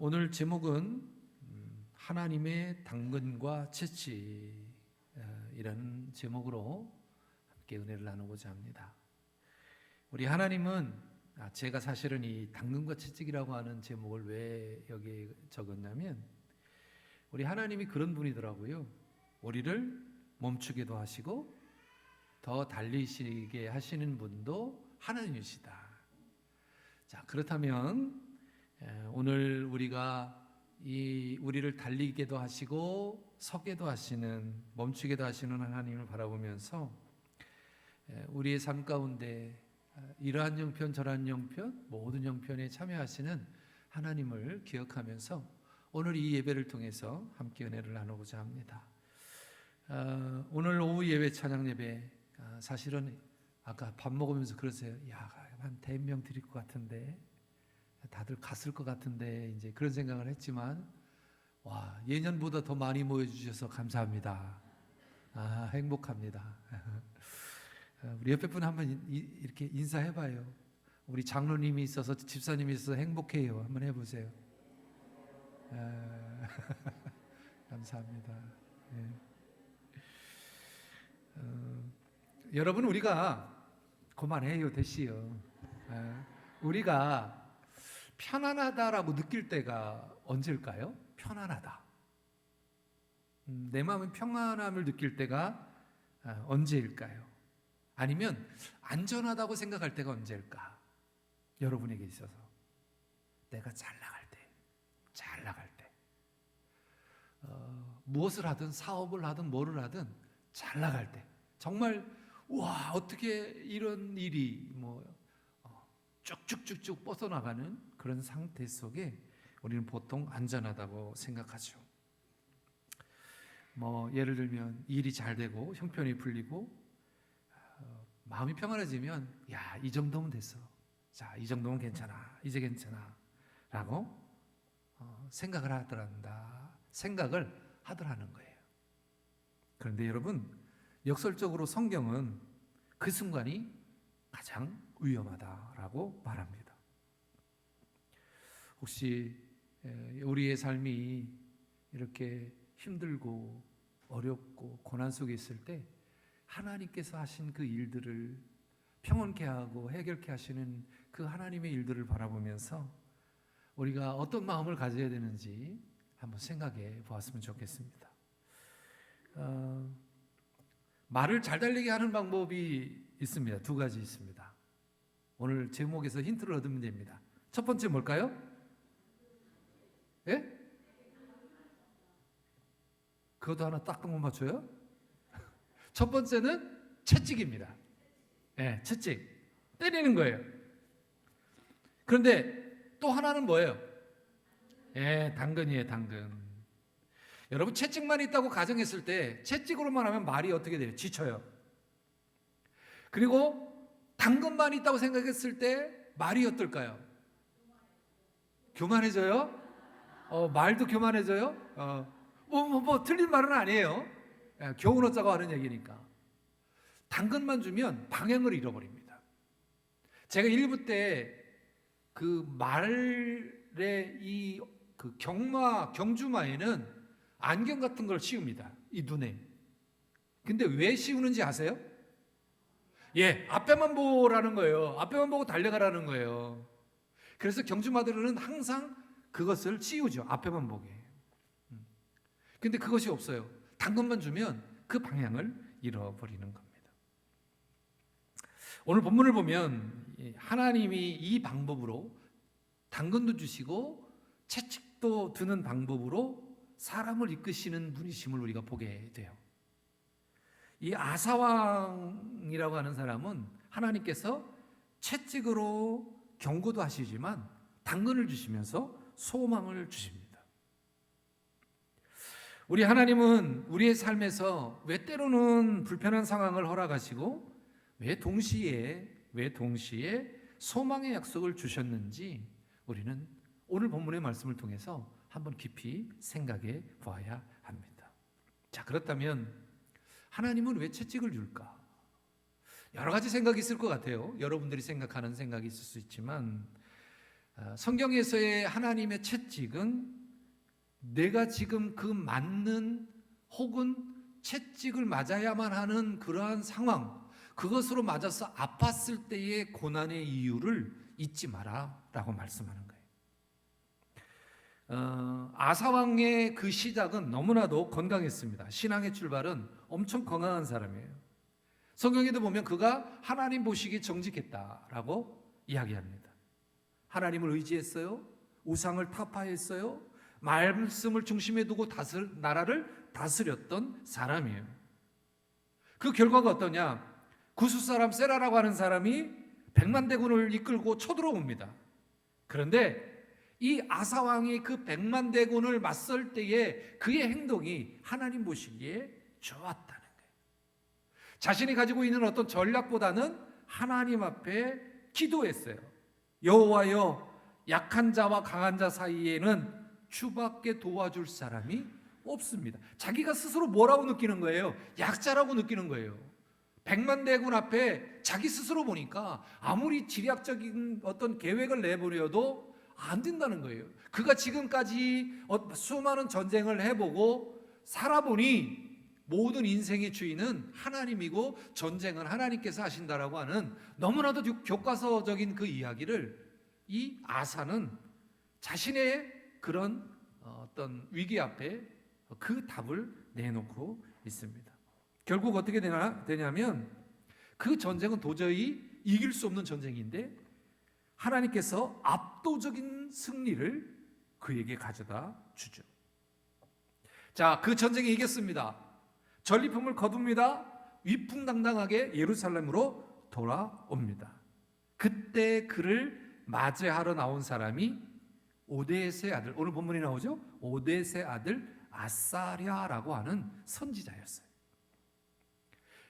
오늘 제목은 하나님의 당근과 채찍이라는 제목으로 함께 은혜를 나누고자 합니다. 우리 하나님은 제가 사실은 이 당근과 채찍이라고 하는 제목을 왜 여기 적었냐면 우리 하나님이 그런 분이더라고요. 우리를 멈추게도 하시고 더 달리시게 하시는 분도 하나님이시다. 자, 그렇다면 오늘 우리가 우리를 달리게도 하시고 서게도 하시는, 멈추게도 하시는 하나님을 바라보면서 우리의 삶 가운데 이러한 형편 저러한 형편 모든 형편에 참여하시는 하나님을 기억하면서 오늘 이 예배를 통해서 함께 은혜를 나누고자 합니다. 오늘 오후 예배 찬양 예배 사실은 아까 밥 먹으면서 그러세요. 야, 한 100명 드릴 것 같은데 다들 갔을 것 같은데 이제 그런 생각을 했지만 와, 예년보다 더 많이 모여주셔서 감사합니다. 행복합니다. 우리 옆에 분 한번 이렇게 인사해봐요. 우리 장로님이 있어서 집사님이 있어서 행복해요. 한번 해보세요. 감사합니다. 여러분, 우리가 그만해요. 됐어요. 우리가 편안하다라고 느낄 때가 언제일까요? 편안하다. 내 마음은 평안함을 느낄 때가 언제일까요? 아니면 안전하다고 생각할 때가 언제일까? 여러분에게 있어서 내가 잘 나갈 때 무엇을 하든 사업을 하든 뭐를 하든 잘 나갈 때 정말 와, 어떻게 이런 일이 쭉쭉쭉쭉 뻗어나가는 그런 상태 속에 우리는 보통 안전하다고 생각하죠. 예를 들면 일이 잘 되고 형편이 풀리고 마음이 평안해지면 야, 이 정도면 됐어. 자, 이 정도면 괜찮아. 이제 괜찮아. 라고 생각을 하더라는 거예요. 그런데 여러분, 역설적으로 성경은 그 순간이 가장 위험하다라고 말합니다. 혹시 우리의 삶이 이렇게 힘들고 어렵고 고난 속에 있을 때 하나님께서 하신 그 일들을 평온케 하고 해결케 하시는 그 하나님의 일들을 바라보면서 우리가 어떤 마음을 가져야 되는지 한번 생각해 보았으면 좋겠습니다. 말을 잘 달리게 하는 방법이 있습니다. 두 가지 있습니다. 오늘 제목에서 힌트를 얻으면 됩니다. 첫 번째 뭘까요? 예? 그것도 하나 딱 못 맞춰요? 첫 번째는 채찍입니다. 예, 채찍. 때리는 거예요. 그런데 또 하나는 뭐예요? 예, 당근이에요, 당근. 여러분, 채찍만 있다고 가정했을 때 채찍으로만 하면 말이 어떻게 돼요? 지쳐요. 그리고 당근만 있다고 생각했을 때 말이 어떨까요? 교만해져요? 말도 교만해져요? 틀린 말은 아니에요. 교훈 얻자고 하는 얘기니까. 당근만 주면 방향을 잃어버립니다. 제가 1부 때 그 말의 그 경주마에는 안경 같은 걸 씌웁니다. 이 눈에. 근데 왜 씌우는지 아세요? 예, 앞에만 보라는 거예요. 앞에만 보고 달려가라는 거예요. 그래서 경주마들은 항상 그것을 씌우죠. 앞에만 보게. 근데 그것이 없어요. 당근만 주면 그 방향을 잃어버리는 겁니다. 오늘 본문을 보면 하나님이 이 방법으로 당근도 주시고 채찍도 드는 방법으로 사람을 이끄시는 분이심을 우리가 보게 돼요. 이 아사왕이라고 하는 사람은 하나님께서 채찍으로 경고도 하시지만 당근을 주시면서 소망을 주십니다. 우리 하나님은 우리의 삶에서 왜 때로는 불편한 상황을 허락하시고 왜 동시에 소망의 약속을 주셨는지 우리는 오늘 본문의 말씀을 통해서 한번 깊이 생각해 보아야 합니다. 자, 그렇다면 하나님은 왜 채찍을 줄까? 여러 가지 생각이 있을 것 같아요. 여러분들이 생각하는 생각이 있을 수 있지만 성경에서의 하나님의 채찍은 내가 지금 그 맞는 혹은 채찍을 맞아야만 하는 그러한 상황, 그것으로 맞아서 아팠을 때의 고난의 이유를 잊지 마라 라고 말씀하는 거예요. 아사왕의 그 시작은 너무나도 건강했습니다. 신앙의 출발은 엄청 건강한 사람이에요. 성경에도 보면 그가 하나님 보시기에 정직했다라고 이야기합니다. 하나님을 의지했어요. 우상을 타파했어요. 말씀을 중심에 두고 나라를 다스렸던 사람이에요. 그 결과가 어떠냐? 구스 사람 세라라고 하는 사람이 100만 대군을 이끌고 쳐들어옵니다. 그런데 이 아사왕이 그 100만 대군을 맞설 때에 그의 행동이 하나님 보시기에 좋았다는 거예요. 자신이 가지고 있는 어떤 전략보다는 하나님 앞에 기도했어요. 여호와여, 약한 자와 강한 자 사이에는 주밖에 도와줄 사람이 없습니다. 자기가 스스로 뭐라고 느끼는 거예요? 약자라고 느끼는 거예요. 100만 대군 앞에 자기 스스로 보니까 아무리 지략적인 어떤 계획을 내보려도 안 된다는 거예요. 그가 지금까지 수많은 전쟁을 해보고 살아보니 모든 인생의 주인은 하나님이고 전쟁은 하나님께서 하신다라고 하는 너무나도 교과서적인 그 이야기를 이 아사는 자신의 그런 어떤 위기 앞에 그 답을 내놓고 있습니다. 결국 어떻게 되냐면 그 전쟁은 도저히 이길 수 없는 전쟁인데 하나님께서 압도적인 승리를 그에게 가져다 주죠. 자, 그 전쟁에 이겼습니다. 전리품을 거둡니다. 위풍당당하게 예루살렘으로 돌아옵니다. 그때 그를 맞이하러 나온 사람이 오뎃의 아들, 오늘 본문에 나오죠? 오뎃의 아들 아사랴라고 하는 선지자였어요.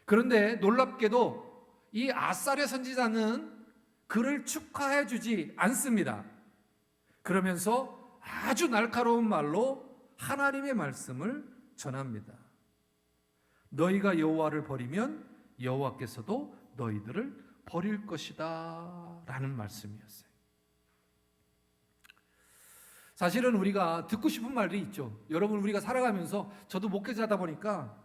그런데 놀랍게도 이 아사랴 선지자는 그를 축하해 주지 않습니다. 그러면서 아주 날카로운 말로 하나님의 말씀을 전합니다. 너희가 여호와를 버리면 여호와께서도 너희들을 버릴 것이다 라는 말씀이었어요. 사실은 우리가 듣고 싶은 말이 있죠. 여러분, 우리가 살아가면서 저도 목회자다 보니까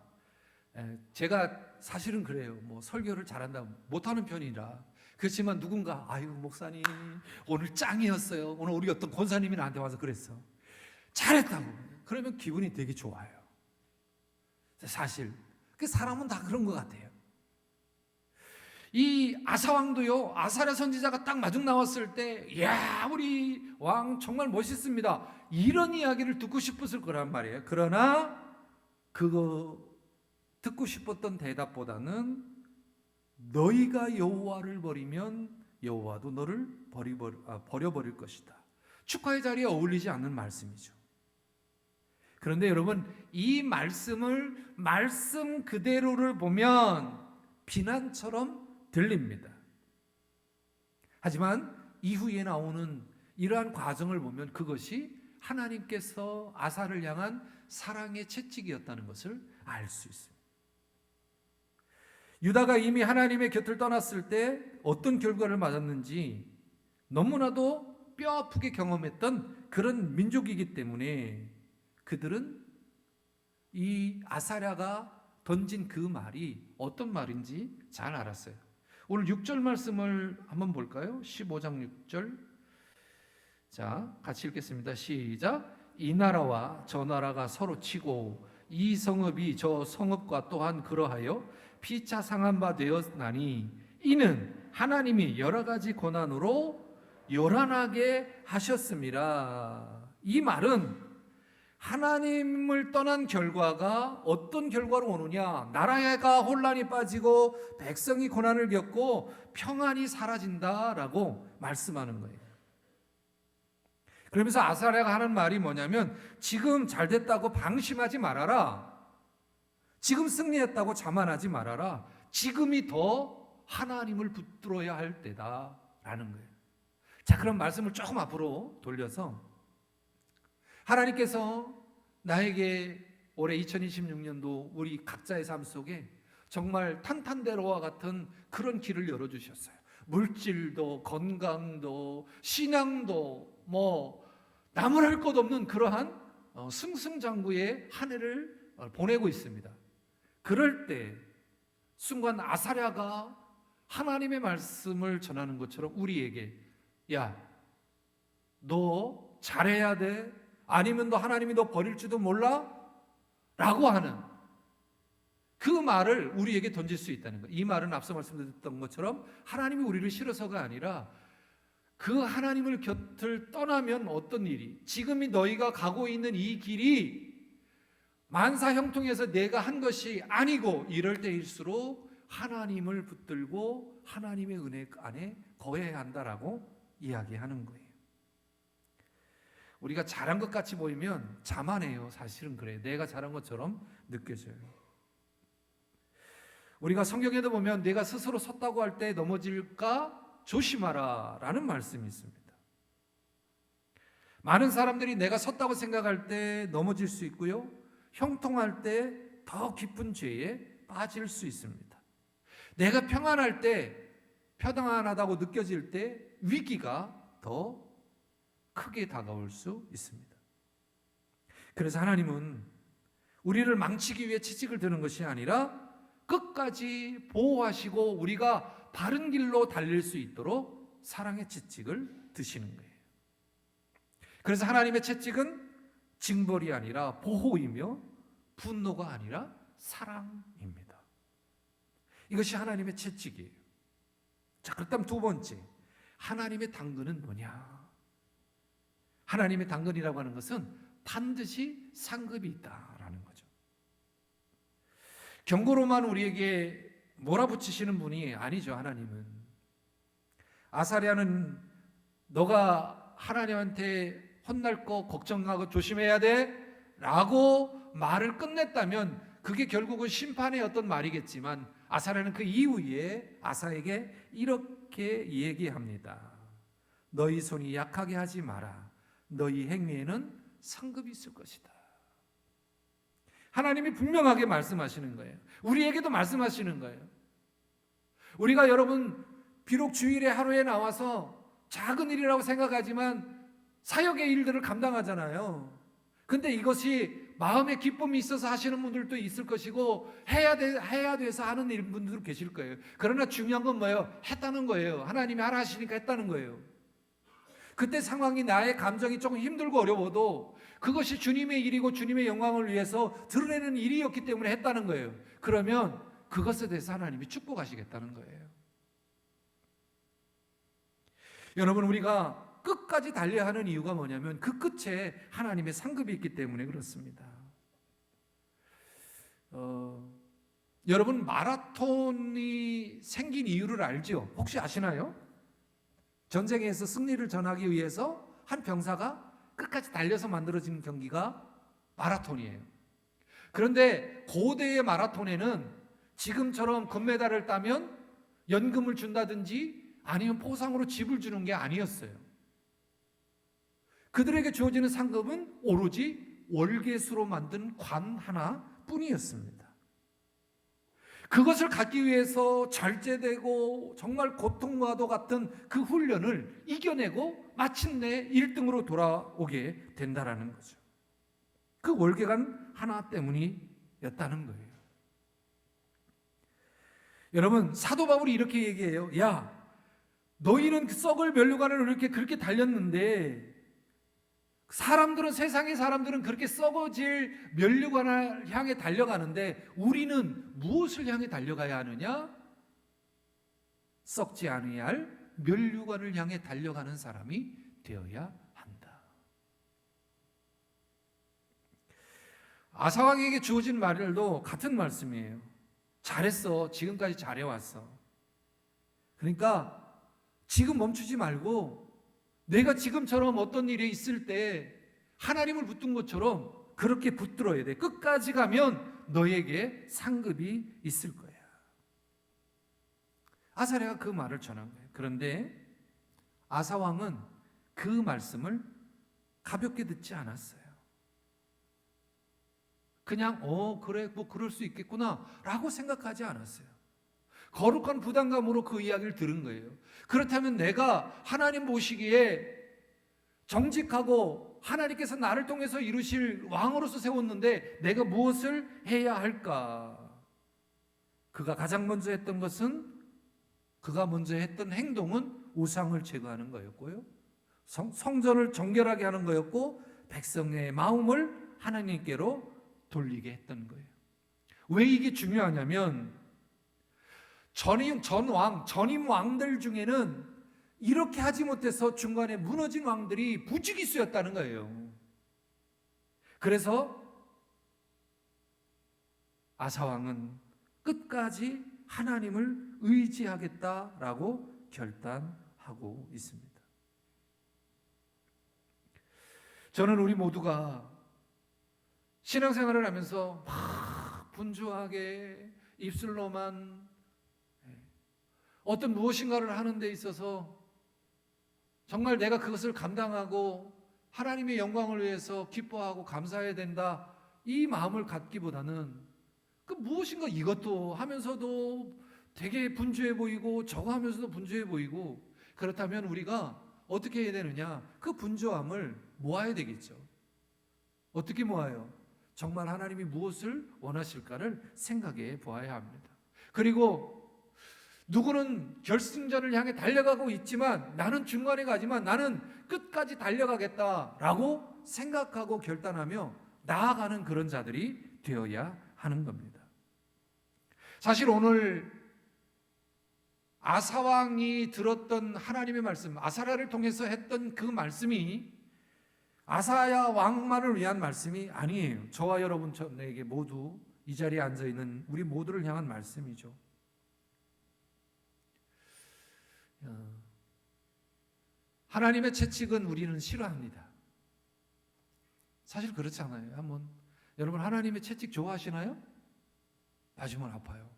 제가 사실은 그래요. 뭐 설교를 잘한다 못하는 편이라 그렇지만 누군가 아유 목사님 오늘 짱이었어요. 오늘 우리 어떤 권사님이 나한테 와서 그랬어. 잘했다고. 그러면 기분이 되게 좋아요. 사실 그 사람은 다 그런 것 같아요. 이 아사왕도요, 아사랴 선지자가 딱 마중 나왔을 때, 야, 우리 왕 정말 멋있습니다. 이런 이야기를 듣고 싶었을 거란 말이에요. 그러나 그거 듣고 싶었던 대답보다는 너희가 여호와를 버리면 여호와도 너를 버려버릴 것이다. 축하의 자리에 어울리지 않는 말씀이죠. 그런데 여러분, 이 말씀을 말씀 그대로를 보면 비난처럼 들립니다. 하지만 이후에 나오는 이러한 과정을 보면 그것이 하나님께서 아사를 향한 사랑의 채찍이었다는 것을 알 수 있습니다. 유다가 이미 하나님의 곁을 떠났을 때 어떤 결과를 맞았는지 너무나도 뼈아프게 경험했던 그런 민족이기 때문에 그들은 이 아사랴가 던진 그 말이 어떤 말인지 잘 알았어요. 오늘 6절 말씀을 한번 볼까요? 15장 6절. 자, 같이 읽겠습니다. 시작. 이 나라와 저 나라가 서로 치고 이 성읍이 저 성읍과 또한 그러하여 피차 상한 바 되었나니 이는 하나님이 여러 가지 고난으로 요란하게 하셨습니다. 이 말은 하나님을 떠난 결과가 어떤 결과로 오느냐? 나라가 혼란이 빠지고 백성이 고난을 겪고 평안이 사라진다라고 말씀하는 거예요. 그러면서 아사랴가 하는 말이 뭐냐면 지금 잘 됐다고 방심하지 말아라. 지금 승리했다고 자만하지 말아라. 지금이 더 하나님을 붙들어야 할 때다라는 거예요. 자, 그럼 말씀을 조금 앞으로 돌려서 하나님께서 나에게 올해 2026년도 우리 각자의 삶 속에 정말 탄탄대로와 같은 그런 길을 열어주셨어요. 물질도 건강도 신앙도 뭐 나무랄 것 없는 그러한 승승장구의 한 해를 보내고 있습니다. 그럴 때 순간 아사랴가 하나님의 말씀을 전하는 것처럼 우리에게 야, 너 잘해야 돼? 아니면 너 하나님이 너 버릴지도 몰라? 라고 하는 그 말을 우리에게 던질 수 있다는 거예요. 이 말은 앞서 말씀드렸던 것처럼 하나님이 우리를 싫어서가 아니라 그 하나님을 곁을 떠나면 어떤 일이, 지금이 너희가 가고 있는 이 길이 만사 형통해서 내가 한 것이 아니고 이럴 때일수록 하나님을 붙들고 하나님의 은혜 안에 거해야 한다라고 이야기하는 거예요. 우리가 잘한 것 같이 보이면 자만해요. 사실은 그래요. 내가 잘한 것처럼 느껴져요. 우리가 성경에도 보면 내가 스스로 섰다고 할 때 넘어질까 조심하라 라는 말씀이 있습니다. 많은 사람들이 내가 섰다고 생각할 때 넘어질 수 있고요, 형통할 때 더 깊은 죄에 빠질 수 있습니다. 내가 평안할 때, 편안하다고 느껴질 때 위기가 더 크게 다가올 수 있습니다. 그래서 하나님은 우리를 망치기 위해 채찍을 드는 것이 아니라 끝까지 보호하시고 우리가 바른 길로 달릴 수 있도록 사랑의 채찍을 드시는 거예요. 그래서 하나님의 채찍은 징벌이 아니라 보호이며 분노가 아니라 사랑입니다. 이것이 하나님의 채찍이에요. 자, 그렇다면 두 번째, 하나님의 당근은 뭐냐? 하나님의 당근이라고 하는 것은 반드시 상급이 있다라는 거죠. 경고로만 우리에게 몰아붙이시는 분이 아니죠. 하나님은 아사랴는 너가 하나님한테 혼날 거 걱정하고 조심해야 돼 라고 말을 끝냈다면 그게 결국은 심판의 어떤 말이겠지만, 아사랴는 그 이후에 아사에게 이렇게 얘기합니다. 너희 손이 약하게 하지 마라. 너희 행위에는 상급이 있을 것이다. 하나님이 분명하게 말씀하시는 거예요. 우리에게도 말씀하시는 거예요. 우리가 여러분 비록 주일에 하루에 나와서 작은 일이라고 생각하지만 사역의 일들을 감당하잖아요. 근데 이것이 마음에 기쁨이 있어서 하시는 분들도 있을 것이고 해야 돼서 하는 분들도 계실 거예요. 그러나 중요한 건 뭐예요? 했다는 거예요. 하나님이 하라 하시니까 했다는 거예요. 그때 상황이 나의 감정이 조금 힘들고 어려워도 그것이 주님의 일이고 주님의 영광을 위해서 드러내는 일이었기 때문에 했다는 거예요. 그러면 그것에 대해서 하나님이 축복하시겠다는 거예요. 여러분, 우리가 끝까지 달려야 하는 이유가 뭐냐면 그 끝에 하나님의 상급이 있기 때문에 그렇습니다. 여러분, 마라톤이 생긴 이유를 알죠? 혹시 아시나요? 전쟁에서 승리를 전하기 위해서 한 병사가 끝까지 달려서 만들어진 경기가 마라톤이에요. 그런데 고대의 마라톤에는 지금처럼 금메달을 따면 연금을 준다든지 아니면 포상으로 집을 주는 게 아니었어요. 그들에게 주어지는 상급은 오로지 월계수로 만든 관 하나 뿐이었습니다. 그것을 갖기 위해서 절제되고 정말 고통과도 같은 그 훈련을 이겨내고 마침내 1등으로 돌아오게 된다라는 거죠. 그 월계관 하나 때문이었다는 거예요. 여러분, 사도 바울이 이렇게 얘기해요. 야, 너희는 그 썩을 면류관을 그렇게 달렸는데 세상의 사람들은 그렇게 썩어질 면류관을 향해 달려가는데 우리는 무엇을 향해 달려가야 하느냐? 썩지 아니할 면류관을 향해 달려가는 사람이 되어야 한다. 아사왕에게 주어진 말도 같은 말씀이에요. 잘했어. 지금까지 잘해왔어. 그러니까 지금 멈추지 말고 내가 지금처럼 어떤 일이 있을 때 하나님을 붙든 것처럼 그렇게 붙들어야 돼. 끝까지 가면 너에게 상급이 있을 거야. 아사랴가 그 말을 전한 거예요. 그런데 아사왕은 그 말씀을 가볍게 듣지 않았어요. 그냥 그래 뭐 그럴 수 있겠구나 라고 생각하지 않았어요. 거룩한 부담감으로 그 이야기를 들은 거예요. 그렇다면 내가 하나님 보시기에 정직하고 하나님께서 나를 통해서 이루실 왕으로서 세웠는데 내가 무엇을 해야 할까? 그가 가장 먼저 했던 것은, 그가 먼저 했던 행동은 우상을 제거하는 거였고요, 성전을 정결하게 하는 거였고, 백성의 마음을 하나님께로 돌리게 했던 거예요. 왜 이게 중요하냐면 전임 왕들 중에는 이렇게 하지 못해서 중간에 무너진 왕들이 부지기수였다는 거예요. 그래서 아사 왕은 끝까지 하나님을 의지하겠다라고 결단하고 있습니다. 저는 우리 모두가 신앙생활을 하면서 막 분주하게 입술로만 어떤 무엇인가를 하는 데 있어서 정말 내가 그것을 감당하고 하나님의 영광을 위해서 기뻐하고 감사해야 된다, 이 마음을 갖기보다는 그 무엇인가 이것도 하면서도 되게 분주해 보이고 저거 하면서도 분주해 보이고, 그렇다면 우리가 어떻게 해야 되느냐? 그 분주함을 모아야 되겠죠. 어떻게 모아요? 정말 하나님이 무엇을 원하실까를 생각해 보아야 합니다. 그리고 누구는 결승전을 향해 달려가고 있지만 나는 중간에 가지만 나는 끝까지 달려가겠다라고 생각하고 결단하며 나아가는 그런 자들이 되어야 하는 겁니다. 사실 오늘 아사왕이 들었던 하나님의 말씀, 아사랴를 통해서 했던 그 말씀이 아사야 왕만을 위한 말씀이 아니에요. 저와 여러분, 저에게 모두 이 자리에 앉아있는 우리 모두를 향한 말씀이죠. 하나님의 채찍은 우리는 싫어합니다. 사실 그렇지 않아요? 여러분 하나님의 채찍 좋아하시나요? 맞으면 아파요.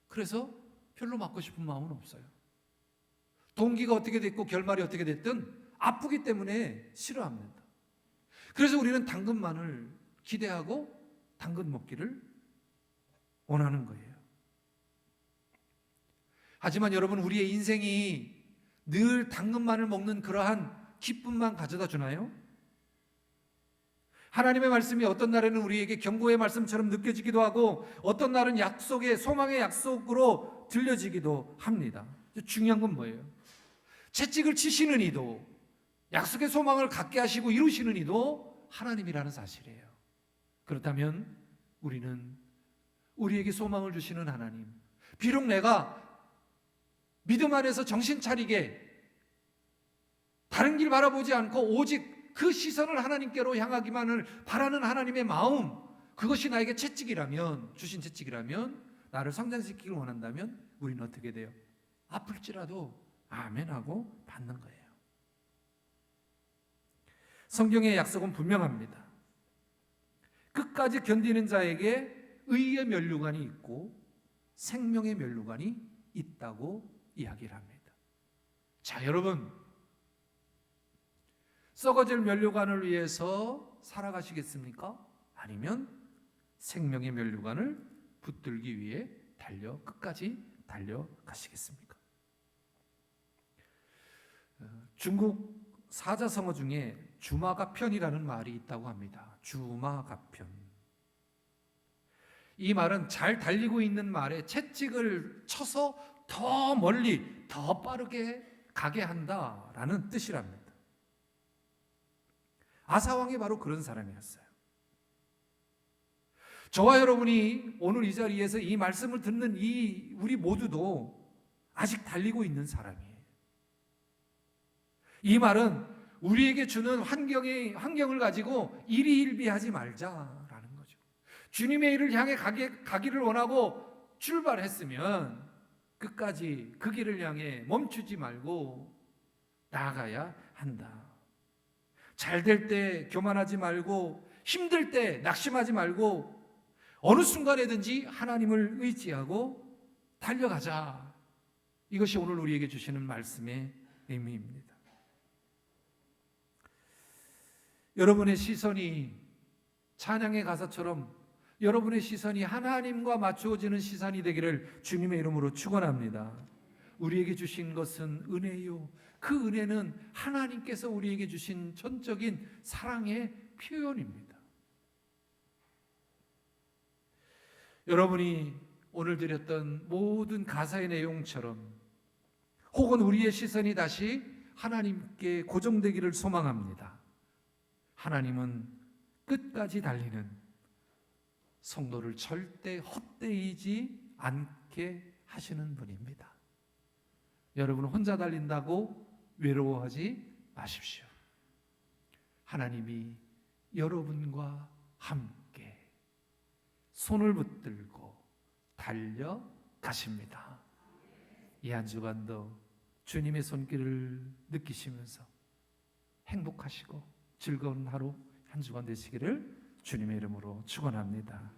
그래서 별로 맞고 싶은 마음은 없어요. 동기가 어떻게 됐고 결말이 어떻게 됐든 아프기 때문에 싫어합니다. 그래서 우리는 당근만을 기대하고 당근 먹기를 원하는 거예요. 하지만 여러분, 우리의 인생이 늘 당근만을 먹는 그러한 기쁨만 가져다 주나요? 하나님의 말씀이 어떤 날에는 우리에게 경고의 말씀처럼 느껴지기도 하고 어떤 날은 약속의, 소망의 약속으로 들려지기도 합니다. 중요한 건 뭐예요? 채찍을 치시는 이도, 약속의 소망을 갖게 하시고 이루시는 이도 하나님이라는 사실이에요. 그렇다면 우리는 우리에게 소망을 주시는 하나님, 비록 내가 믿음 안에서 정신 차리게 다른 길 바라보지 않고 오직 그 시선을 하나님께로 향하기만을 바라는 하나님의 마음, 그것이 나에게 채찍이라면, 주신 채찍이라면, 나를 성장시키길 원한다면 우리는 어떻게 돼요? 아플지라도 아멘하고 받는 거예요. 성경의 약속은 분명합니다. 끝까지 견디는 자에게 의의 면류관이 있고 생명의 면류관이 있다고 이야기를 합니다. 자, 여러분, 썩어질 면류관을 위해서 살아가시겠습니까? 아니면 생명의 면류관을 붙들기 위해 끝까지 달려가시겠습니까? 중국 사자성어 중에 주마가편이라는 말이 있다고 합니다. 주마가편. 이 말은 잘 달리고 있는 말에 채찍을 쳐서 더 멀리, 더 빠르게 가게 한다라는 뜻이랍니다. 아사왕이 바로 그런 사람이었어요. 저와 여러분이 오늘 이 자리에서 이 말씀을 듣는 우리 모두도 아직 달리고 있는 사람이에요. 이 말은 우리에게 주는 환경을 가지고 일희일비하지 말자라는 거죠. 주님의 일을 향해 가기를 원하고 출발했으면 끝까지 그 길을 향해 멈추지 말고 나아가야 한다. 잘 될 때 교만하지 말고, 힘들 때 낙심하지 말고, 어느 순간에든지 하나님을 의지하고 달려가자. 이것이 오늘 우리에게 주시는 말씀의 의미입니다. 여러분의 시선이 찬양의 가사처럼 여러분의 시선이 하나님과 맞추어지는 시선이 되기를 주님의 이름으로 축원합니다. 우리에게 주신 것은 은혜요. 그 은혜는 하나님께서 우리에게 주신 전적인 사랑의 표현입니다. 여러분이 오늘 드렸던 모든 가사의 내용처럼 혹은 우리의 시선이 다시 하나님께 고정되기를 소망합니다. 하나님은 끝까지 달리는 성도를 절대 헛되이지 않게 하시는 분입니다. 여러분 혼자 달린다고 외로워하지 마십시오. 하나님이 여러분과 함께 손을 붙들고 달려가십니다. 이 한 주간도 주님의 손길을 느끼시면서 행복하시고 즐거운 하루 한 주간 되시기를 주님의 이름으로 축원합니다.